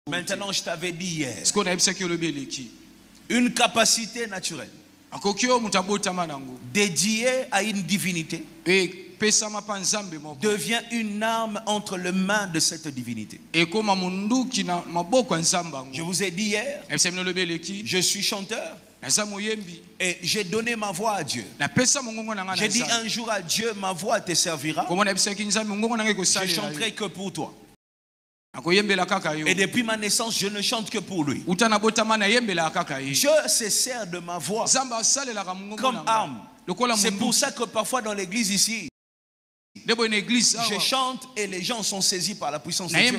Maintenant, je t'avais dit hier, une capacité naturelle dédiée à une divinité devient une arme entre les mains de cette divinité. Je vous ai dit hier, je suis chanteur et j'ai donné ma voix à Dieu. J'ai dit un jour à Dieu, ma voix te servira. Je chanterai que pour toi. Et depuis ma naissance, je ne chante que pour lui. Dieu se sert de ma voix comme arme. C'est pour ça que parfois dans l'église ici, je chante et les gens sont saisis par la puissance de Dieu.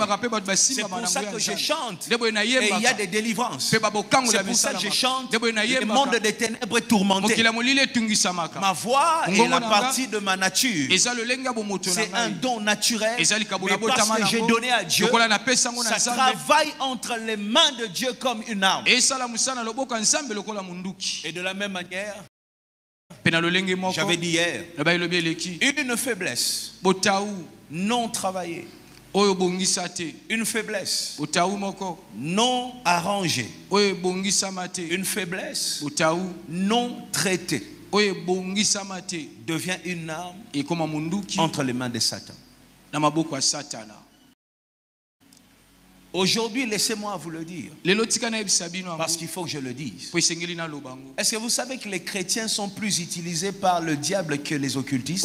C'est pour ça que je chante et il y a des délivrances. C'est pour ça que je chante. Le monde des ténèbres est tourmenté. Ma voix est la partie de ma nature. C'est un don naturel. Mais parce que j'ai donné à Dieu, ça travaille entre les mains de Dieu comme une arme. Et de la même manière, j'avais dit hier, une faiblesse non travaillée, une faiblesse non arrangée, une faiblesse non traitée devient une arme entre les mains de Satan. Aujourd'hui, laissez-moi vous le dire, parce qu'il faut que je le dise. Est-ce que vous savez que les chrétiens sont plus utilisés par le diable que les occultistes?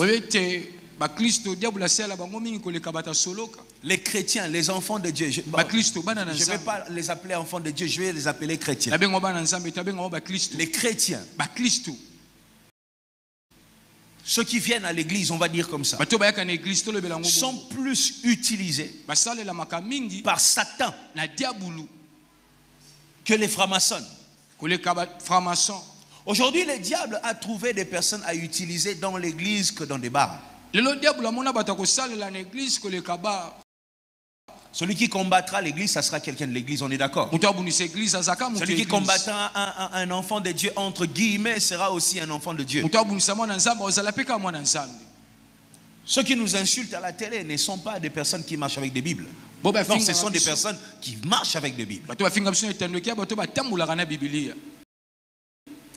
Les chrétiens, les enfants de Dieu, je ne vais pas les appeler enfants de Dieu, je vais les appeler chrétiens. Les chrétiens, ceux qui viennent à l'église, on va dire comme ça, sont plus utilisés par Satan que les francs-maçons. Aujourd'hui, le diable a trouvé des personnes à utiliser dans l'église que dans des bars. Celui qui combattra l'église, ça sera quelqu'un de l'église, on est d'accord. Celui qui combattra un enfant de Dieu, entre guillemets, sera aussi un enfant de Dieu. Ceux qui nous insultent à la télé ne sont pas des personnes qui marchent avec des Bibles. Non, ce sont des personnes qui marchent avec des Bibles.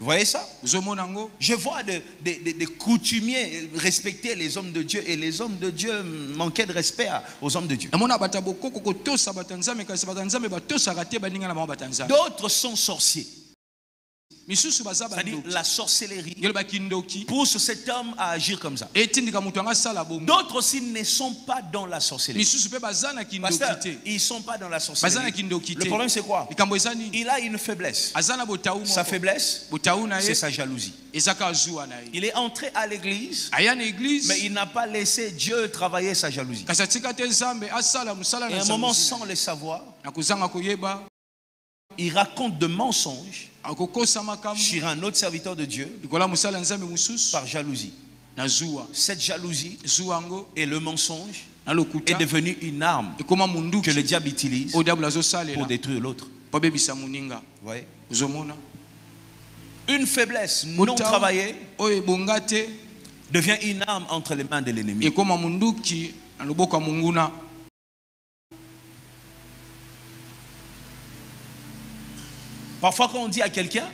Vous voyez ça? Je vois des coutumiers respecter les hommes de Dieu et les hommes de Dieu manquaient de respect aux hommes de Dieu. D'autres sont sorciers. C'est-à-dire la sorcellerie pousse cet homme à agir comme ça. D'autres aussi ne sont pas dans la sorcellerie. Pasteur, ils ne sont pas dans la sorcellerie. Le problème c'est quoi? Il a une faiblesse. Sa faiblesse, c'est sa jalousie. Il est entré à l'église, mais il n'a pas laissé Dieu travailler sa jalousie. Et à un moment, sans le savoir, il raconte de mensonges sur un autre serviteur de Dieu par jalousie. Cette jalousie et le mensonge est devenu une arme que le diable utilise pour détruire l'autre. Voyez? Une faiblesse non travaillée devient une arme entre les mains de l'ennemi. Parfois quand on dit à quelqu'un,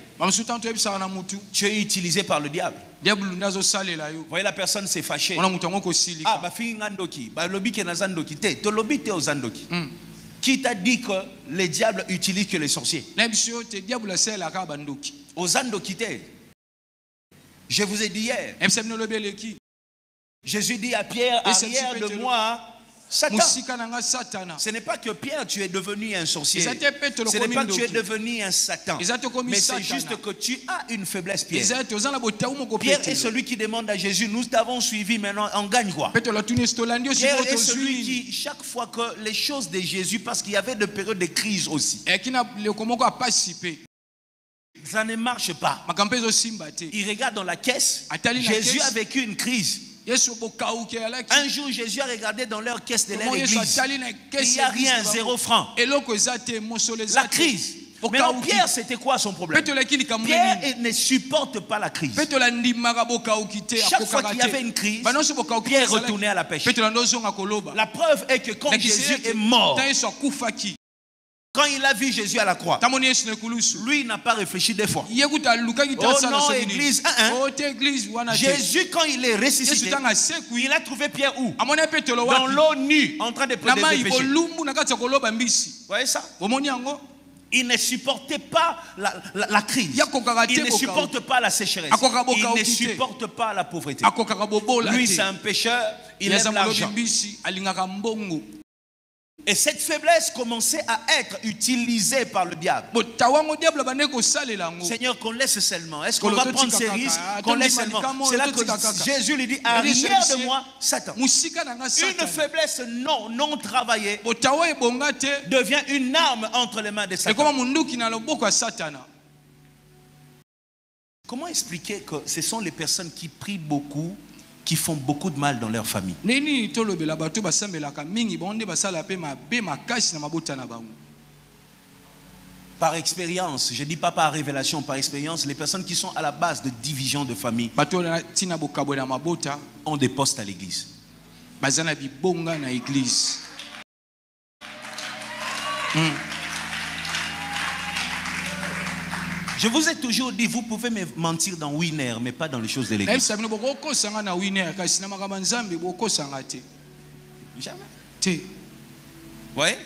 tu es utilisé par le diable. Vous voyez, la personne s'est fâchée. Ah, bah fi ngandoki, bah lobi ke nazandoki te, to lobi te ozandoki. Qui t'a dit que les diables utilisent que les sorciers? Ozandoki te. Je vous ai dit hier. Jésus dit à Pierre, arrière de moi, Satan. Ce n'est pas que Pierre, tu es devenu un sorcier. Ce n'est pas que tu es devenu un Satan. Mais c'est juste que tu as une faiblesse, Pierre. Pierre est celui qui demande à Jésus, nous t'avons suivi, maintenant on gagne quoi? Pierre est celui qui, chaque fois que les choses de Jésus, parce qu'il y avait des périodes de crise aussi, ça ne marche pas. Il regarde dans la caisse, Jésus a vécu une crise. Un jour, Jésus a regardé dans leur caisse de leur église. Il n'y a rien, 0 francs. La crise. Maintenant, Pierre, c'était quoi son problème? Pierre ne supporte pas la crise. Chaque fois qu'il y avait une crise, Pierre retournait à la pêche. La preuve est que quand Jésus est mort, Quand il a vu Jésus à la croix, lui n'a pas réfléchi des fois. Oh non, église. Jésus, quand il est ressuscité, il a trouvé Pierre où? Dans l'eau nue, en train de pleurer des péchés. Vous voyez ça? Il ne supportait pas la crise. Il ne supporte pas la sécheresse. Il ne supporte pas la pauvreté. Lui, c'est un pécheur. Il aime l'argent. Et cette faiblesse commençait à être utilisée par le diable. Seigneur, qu'on laisse seulement. Est-ce qu'on va prendre ces risques? Qu'on laisse seulement. C'est là que Jésus lui dit, arrière de moi, Satan. Une faiblesse non travaillée devient une arme entre les mains de Satan. Comment expliquer que ce sont les personnes qui prient beaucoup, qui font beaucoup de mal dans leur famille? Par expérience, je ne dis pas par révélation, par expérience, les personnes qui sont à la base de division de famille ont des postes à l'église. Je vous ai toujours dit, vous pouvez me mentir dans Winner, mais pas dans les choses de l'église. Jamais. Ouais.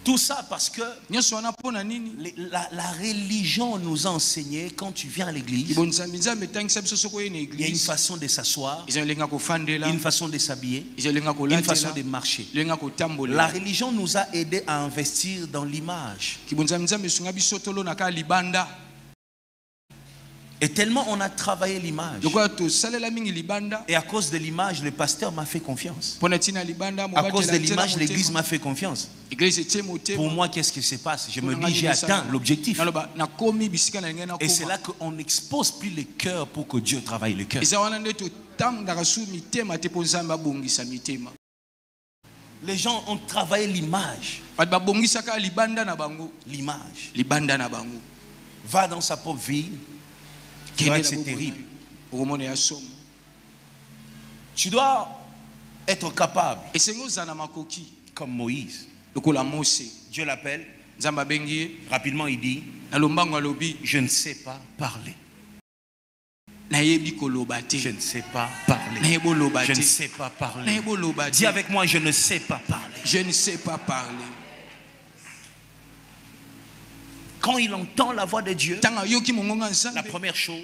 Tout ça parce que la religion nous a enseigné, quand tu viens à l'église, il y a une façon de s'asseoir, une façon de s'habiller, une façon de marcher. La religion nous a aidé à investir dans l'image. Et tellement on a travaillé l'image. Et à cause de l'image, le pasteur m'a fait confiance. À cause de l'image, l'église m'a fait confiance. Pour moi, qu'est-ce qui se passe? Je me dis, j'ai atteint l'objectif. Et c'est là qu'on n'expose plus le cœur pour que Dieu travaille le cœur. Les gens ont travaillé l'image. L'image. Va dans sa propre vie. C'est terrible. Tu dois être capable, comme Moïse. Dieu l'appelle. Rapidement, il dit, je ne sais pas parler. Je ne sais pas parler. Je ne sais pas parler. Dis avec moi, je ne sais pas parler. Je ne sais pas parler. Quand il entend la voix de Dieu, la première chose,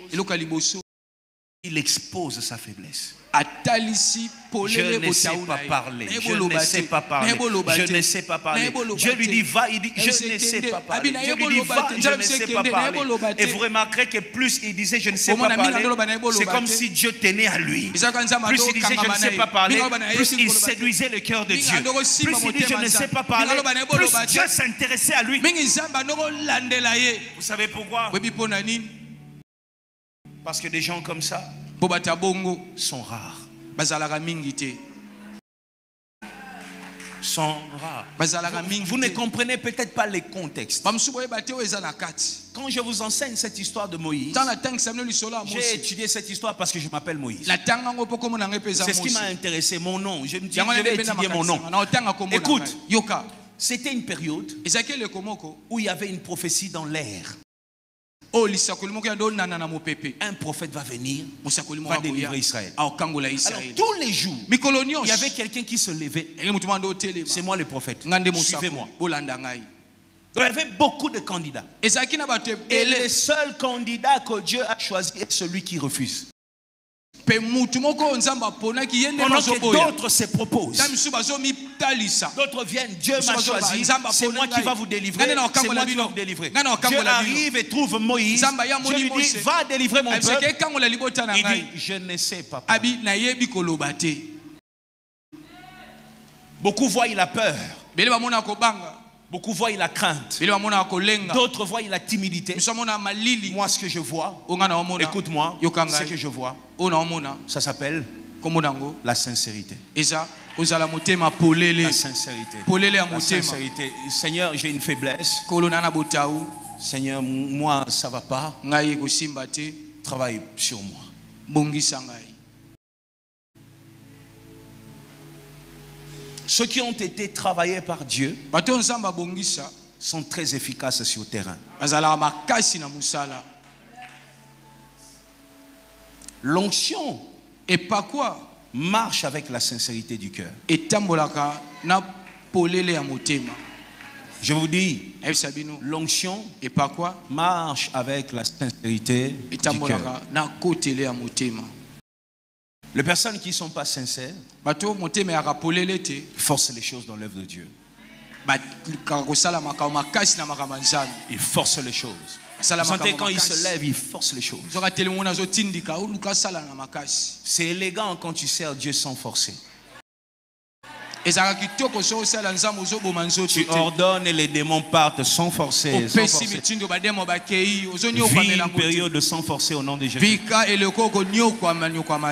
il expose sa faiblesse. Je ne sais pas parler. Je ne sais pas parler. Je ne sais pas parler. Dieu lui dit va, il dit je ne sais pas parler. Dieu lui dit va, je ne sais pas parler. Et vous remarquerez que plus il disait je ne sais pas parler, c'est comme si Dieu tenait à lui. Plus il disait je ne sais pas parler, plus il séduisait le cœur de Dieu. Plus il dit je ne sais pas parler, plus Dieu s'intéressait à lui. Vous savez pourquoi? Parce que des gens comme ça sont rares. Sont rares. Vous ne comprenez peut-être pas les contextes. Quand je vous enseigne cette histoire de Moïse, j'ai étudié cette histoire parce que je m'appelle Moïse. C'est ce qui m'a intéressé, mon nom. Je me dis, je vais étudier mon nom. Écoute, c'était une période où il y avait une prophétie dans l'air. Un prophète va venir, va délivrer Israël. Alors tous les jours, il y avait quelqu'un qui se levait. C'est moi le prophète. Suivez-moi. Il y avait beaucoup de candidats. Et le seul candidat que Dieu a choisi est celui qui refuse. Pendant que d'autres se proposent, d'autres viennent, Dieu m'a choisi, c'est moi qui va vous délivrer, c'est moi qui va vous délivrer. Dieu arrive et trouve Moïse, Dieu lui dit va délivrer mon peuple. Il dit je ne sais pas parler. Beaucoup voient la peur, beaucoup voient la crainte, d'autres voient la timidité. Moi ce que je vois, écoute-moi, ce que je vois, ça s'appelle la sincérité. La sincérité. La sincérité. Seigneur, j'ai une faiblesse. Seigneur, moi ça va pas. Travaille sur moi. Ceux qui ont été travaillés par Dieu sont très efficaces sur le terrain. L'onction et pas quoi marche avec la sincérité du cœur. Je vous dis, l'onction et pas quoi marche avec la sincérité du cœur. Les personnes qui ne sont pas sincères forcent les choses dans l'œuvre de Dieu. Ils forcent les choses. Vous sentez quand ils se lèvent, ils forcent les choses. C'est élégant quand tu sers Dieu sans forcer. Tu ordonnes et les démons partent sans forcer. Vis une période sans forcer au nom de Jésus.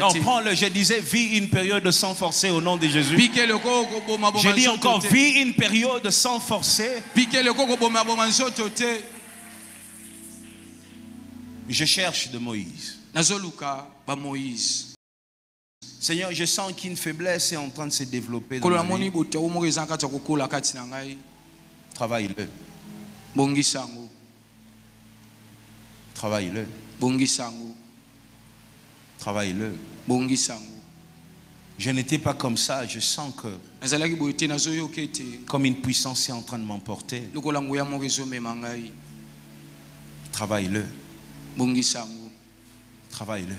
Non, prends-le, je disais, vis une période sans forcer au nom de Jésus. Je dis encore, vis une période sans forcer. Je cherche de Moïse. Seigneur, je sens qu'une faiblesse est en train de se développer dans ma vie. Travaille-le. Travaille-le. Travaille-le. Je n'étais pas comme ça. Je sens que comme une puissance est en train de m'emporter. Travaille-le. Travaille-le.